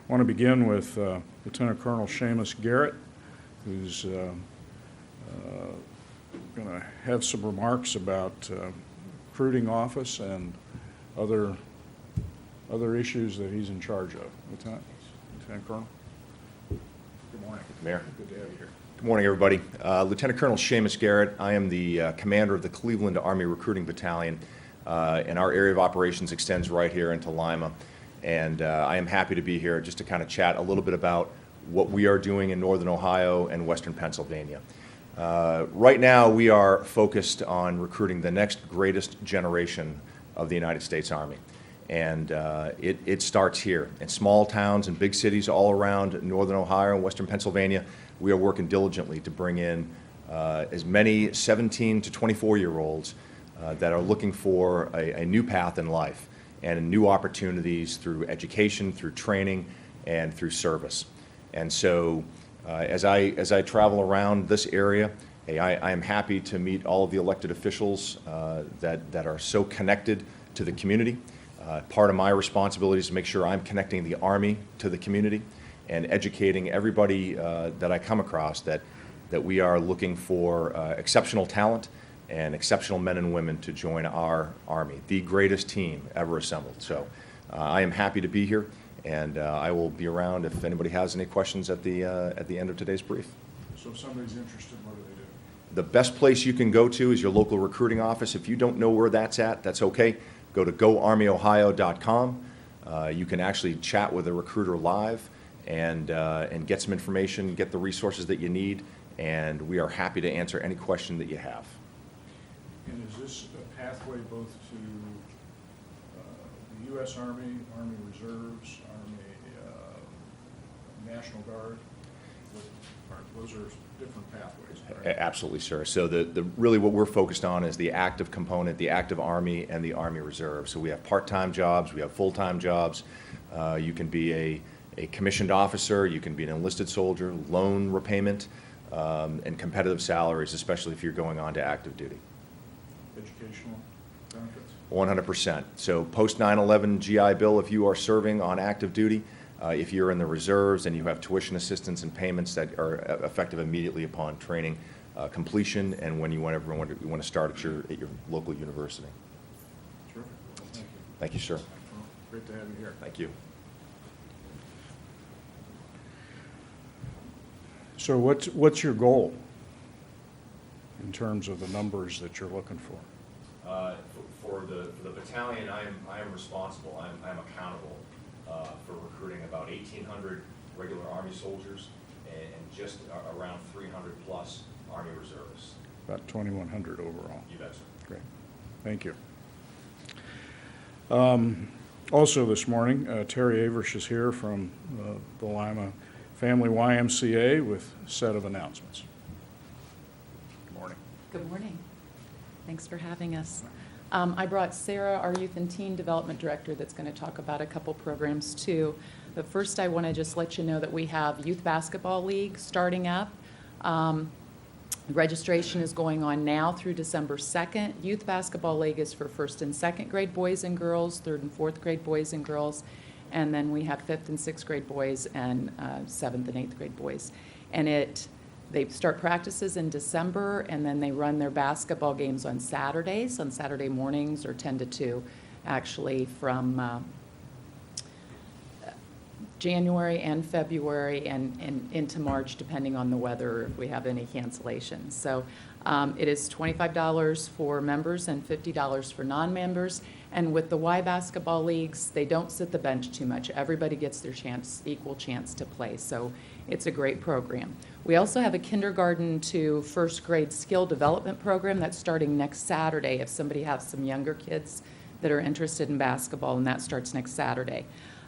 want to begin with Lieutenant Colonel Seamus Garrett, who's going to have some remarks about recruiting office and other issues that he's in charge of. Lieutenant Colonel. Good morning. Mayor. Good to have you here. Good morning, everybody. Lieutenant Colonel Seamus Garrett. I am the commander of the Cleveland Army Recruiting Battalion, and our area of operations extends right here into Lima. And I am happy to be here just to kind of chat a little bit about what we are doing in Northern Ohio and Western Pennsylvania. Right now, we are focused on recruiting the next greatest generation of the United States Army. And it starts here. In small towns and big cities all around Northern Ohio and Western Pennsylvania, we are working diligently to bring in as many 17 to 24-year-olds that are looking for a new path in life and new opportunities through education, through training, and through service. And so as I travel around this area, I am happy to meet all of the elected officials that are so connected to the community. Part of my responsibility is to make sure I'm connecting the Army to the community and educating everybody that I come across that we are looking for exceptional talent and exceptional men and women to join our Army, the greatest team ever assembled. So I am happy to be here, and I will be around if anybody has any questions at the end of today's brief. So if somebody's interested, what do they do? The best place you can go to is your local recruiting office. If you don't know where that's at, that's okay. Go to goarmyohio.com. You can actually chat with a recruiter live and get some information, get the resources that you need, and we are happy to answer any question that you have. And is this a pathway both to the U.S. Army, Army Reserves, Army National Guard? Those are different pathways, right? Absolutely, sir. So really what we're focused on is the active component, the active Army, and the Army Reserve. So we have part-time jobs, we have full-time jobs. You can be a commissioned officer, you can be an enlisted soldier, loan repayment, and competitive salaries, especially if you're going on to active duty. Educational benefits? 100%. So post 9/11 GI Bill, if you are serving on active duty, if you're in the reserves and you have tuition assistance and payments that are effective immediately upon training completion and when you want to start at your local university. Terrific. Well, thank you. Thank you, sir. Well, great to have you here. Thank you. So what's your goal in terms of the numbers that you're looking for? For the battalion, I am responsible. I'm accountable for recruiting about 1,800 regular Army soldiers and just around 300 plus Army reservists. About 2,100 overall. You bet, sir. Great. Thank you. Also this morning, Terry Averish is here from the Lima Family YMCA with a set of announcements. Good morning. Good morning. Thanks for having us. I brought Sarah, our Youth and Teen Development Director, that's going to talk about a couple programs too. But first I want to just let you know that we have Youth Basketball League starting up. Registration is going on now through December 2nd. Youth Basketball League is for 1st and 2nd grade boys and girls, 3rd and 4th grade boys and girls, and then we have 5th and 6th grade boys and 7th and 8th grade boys. And they start practices in December, and then they run their basketball games on Saturdays, on Saturday mornings, or 10 to 2, actually, from January and February and into March, depending on the weather, if we have any cancellations. So it is $25 for members and $50 for non-members. And with the Y basketball leagues, they don't sit the bench too much. Everybody gets their equal chance to play. So it's a great program. We also have a kindergarten to 1st grade skill development program that's starting next Saturday if somebody has some younger kids that are interested in basketball, and that starts next Saturday.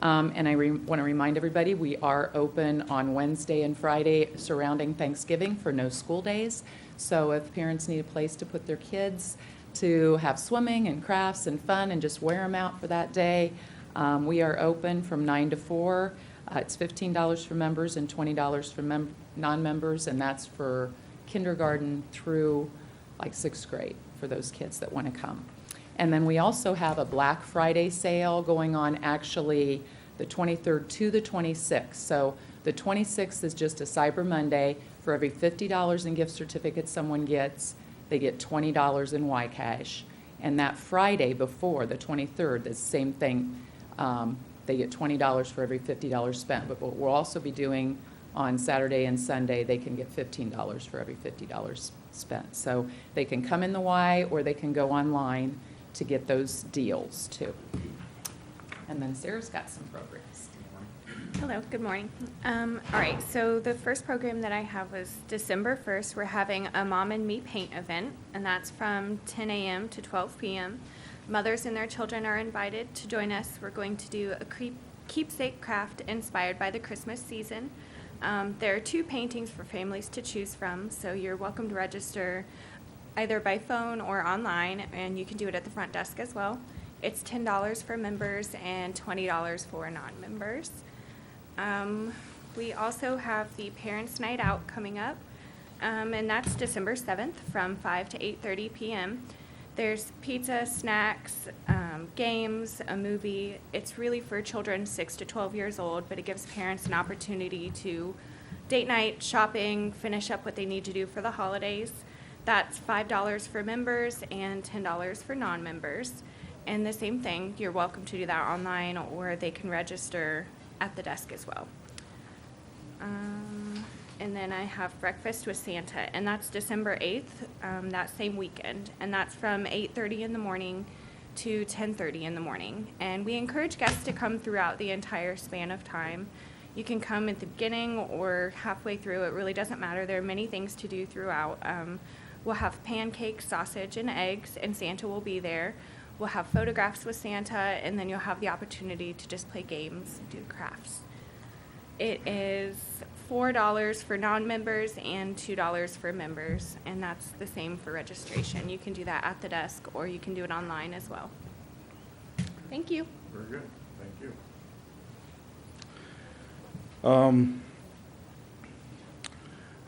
And I want to remind everybody, we are open on Wednesday and Friday surrounding Thanksgiving for no school days. So if parents need a place to put their kids to have swimming and crafts and fun and just wear them out for that day, we are open from 9 to 4. It's $15 for members and $20 for non-members, and that's for kindergarten through like 6th grade for those kids that want to come. And then we also have a Black Friday sale going on actually the 23rd to the 26th. So the 26th is just a Cyber Monday. For every $50 in gift certificates someone gets, they get $20 in Y-Cash. And that Friday before, the 23rd, the same thing. They get $20 for every $50 spent. But what we'll also be doing on Saturday and Sunday, they can get $15 for every $50 spent. So they can come in the Y or they can go online to get those deals too. And then Sarah's got some programs. Hello, good morning. All right, so the first program that I have was December 1st. We're having a Mom and Me Paint event, and that's from 10 a.m. to 12 p.m. Mothers and their children are invited to join us. We're going to do a keepsake craft inspired by the Christmas season. There are 2 paintings for families to choose from, so you're welcome to register either by phone or online, and you can do it at the front desk as well. It's $10 for members and $20 for non-members. We also have the Parents' Night Out coming up, and that's December 7th from 5 to 8:30 p.m. There's pizza, snacks, games, a movie. It's really for children 6 to 12 years old, but it gives parents an opportunity to date night, shopping, finish up what they need to do for the holidays. That's $5 for members and $10 for non-members. And the same thing, you're welcome to do that online, or they can register at the desk as well. And then I have Breakfast with Santa, and that's December 8th, that same weekend. And that's from 8:30 in the morning to 10:30 in the morning. And we encourage guests to come throughout the entire span of time. You can come at the beginning or halfway through. It really doesn't matter. There are many things to do throughout. We'll have pancakes, sausage, and eggs, and Santa will be there. We'll have photographs with Santa, and then you'll have the opportunity to just play games and do crafts. It is $4 for non-members and $2 for members, and that's the same for registration. You can do that at the desk, or you can do it online as well. Thank you. Very good, thank you.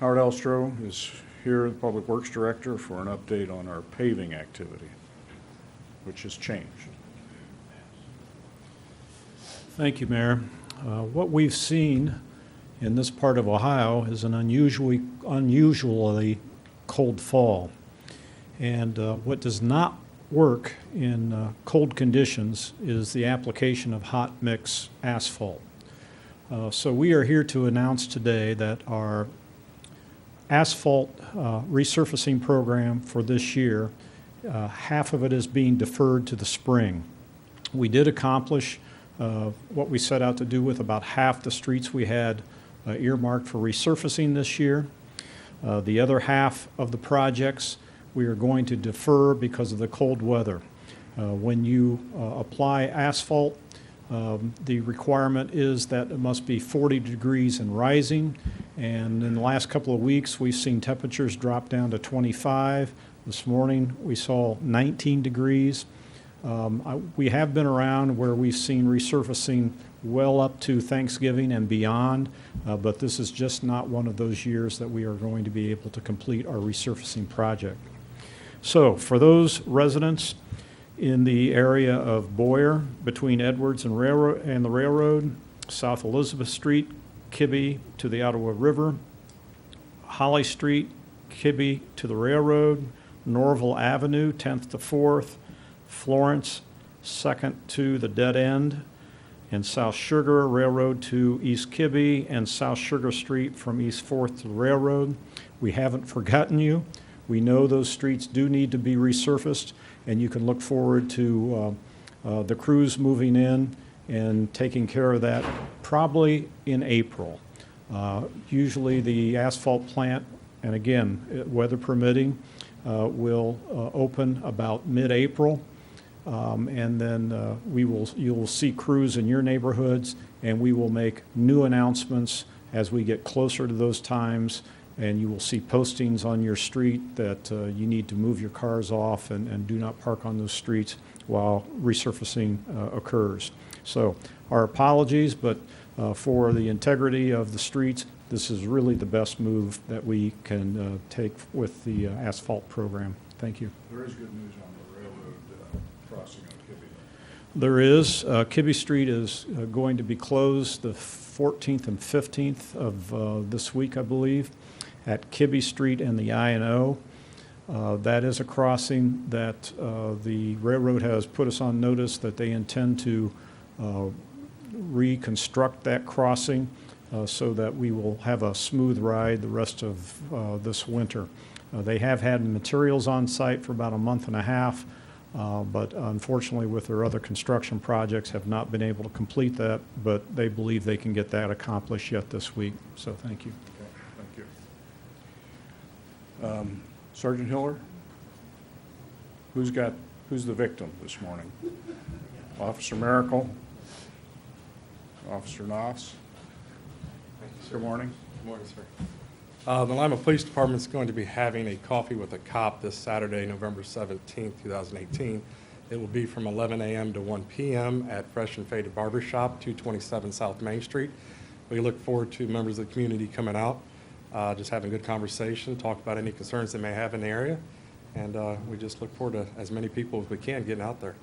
Howard Elstro is here, the Public Works Director, for an update on our paving activity, which has changed. Thank you, Mayor. What we've seen in this part of Ohio is an unusually cold fall. And what does not work in cold conditions is the application of hot mix asphalt. So we are here to announce today that our asphalt resurfacing program for this year, half of it is being deferred to the spring. We did accomplish what we set out to do with about half the streets we had earmarked for resurfacing this year. The other half of the projects we are going to defer because of the cold weather. When you apply asphalt, the requirement is that it must be 40 degrees and rising, and in the last couple of weeks we've seen temperatures drop down to 25. This morning we saw 19 degrees. We have been around where we've seen resurfacing well up to Thanksgiving and beyond, but this is just not one of those years that we are going to be able to complete our resurfacing project. So for those residents in the area of Boyer, between Edwards and the railroad, South Elizabeth Street, Kibbe to the Ottawa River, Holly Street, Kibbe to the railroad, Norville Avenue, 10th to 4th, Florence, 2nd to the dead end, and South Sugar Railroad to East Kibbe, and South Sugar Street from East 4th to the railroad. We haven't forgotten you. We know those streets do need to be resurfaced, and you can look forward to the crews moving in and taking care of that probably in April. Usually the asphalt plant, and again, weather permitting, will open about mid-April. And then you will see crews in your neighborhoods, and we will make new announcements as we get closer to those times, and you will see postings on your street that you need to move your cars off and do not park on those streets while resurfacing occurs. So our apologies, but for the integrity of the streets, this is really the best move that we can take with the asphalt program. Thank you. There is good news on the railroad crossing on Kibbe. There is. Kibbe Street is going to be closed the 14th and 15th of this week, I believe, at Kibbe Street and the I&O. That is a crossing that the railroad has put us on notice that they intend to reconstruct that crossing so that we will have a smooth ride the rest of this winter. They have had materials on site for about a month and a half, but unfortunately with their other construction projects have not been able to complete that, but they believe they can get that accomplished yet this week. So thank you. Okay, thank you. Sergeant Hiller? Who's the victim this morning? Officer Miracle? Officer Knopf? Good morning. Good morning, sir. The Lima Police Department is going to be having a coffee with a cop this Saturday, November 17th, 2018. It will be from 11 a.m. to 1 p.m. at Fresh and Faded Barbershop, 227 South Main Street. We look forward to members of the community coming out, just having a good conversation, talk about any concerns they may have in the area, and we just look forward to as many people as we can getting out there.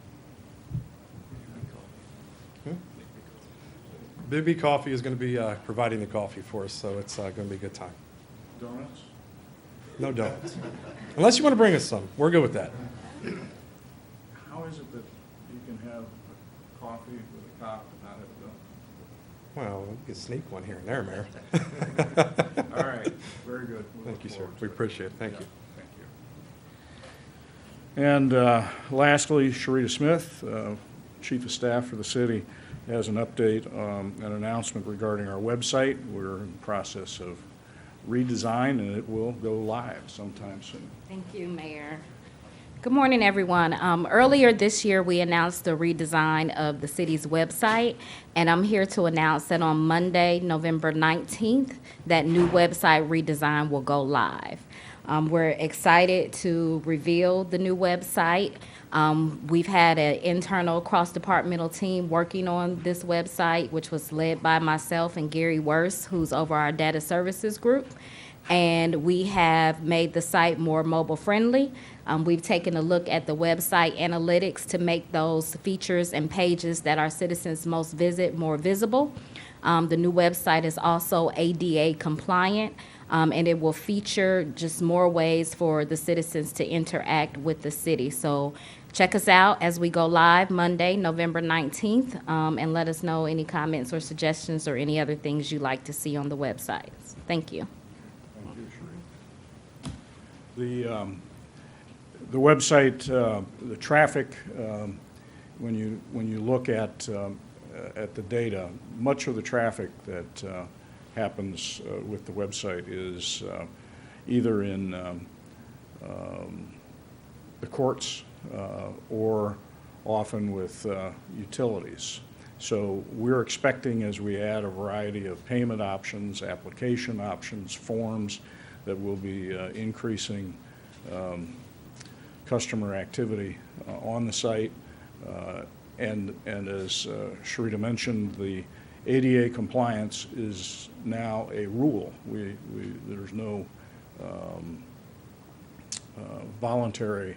Big B Coffee is going to be providing the coffee for us, so it's going to be a good time. Donuts? No donuts. Unless you want to bring us some. We're good with that. How is it that you can have a coffee with a cop and not have Well, we can sneak one here and there, Mayor. donuts? All right, very good. We'll Thank you, look sir. forward to We it. appreciate it. Thank Yeah, you. Thank you. And lastly, Sharita Smith, Chief of Staff for the city, has an update, an announcement regarding our website. We're in the process of redesign, and it will go live sometime soon. Thank you, Mayor. Good morning, everyone. Earlier this year, we announced the redesign of the city's website, and I'm here to announce that on Monday, November 19th, that new website redesign will go live. We're excited to reveal the new website. We've had an internal cross-departmental team working on this website, which was led by myself and Gary Worse, who's over our data services group. And we have made the site more mobile-friendly. We've taken a look at the website analytics to make those features and pages that our citizens most visit more visible. The new website is also ADA compliant, and it will feature just more ways for the citizens to interact with the city. So check us out as we go live Monday, November 19th, and let us know any comments or suggestions or any other things you'd like to see on the website. Thank you. Thank you, Sharita. The website, the traffic, when you look at the data, much of the traffic that happens with the website is either in the courts or often with utilities. So we're expecting, as we add a variety of payment options, application options, forms, that will be increasing customer activity on the site. And as Sharita mentioned, the ADA compliance is now a rule. There's no voluntary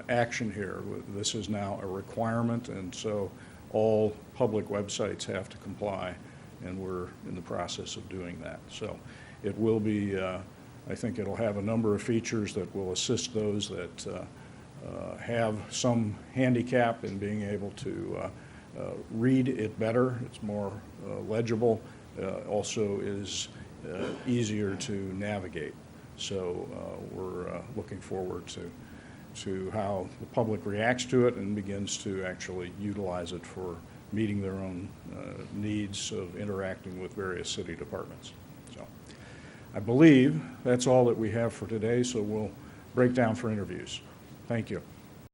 action here. This is now a requirement, and so all public websites have to comply, and we're in the process of doing that. So it will be, I think it'll have a number of features that will assist those that have some handicap in being able to read it better. It's more legible, also is easier to navigate. So we're looking forward to how the public reacts to it and begins to actually utilize it for meeting their own needs of interacting with various city departments. So I believe that's all that we have for today, so we'll break down for interviews. Thank you.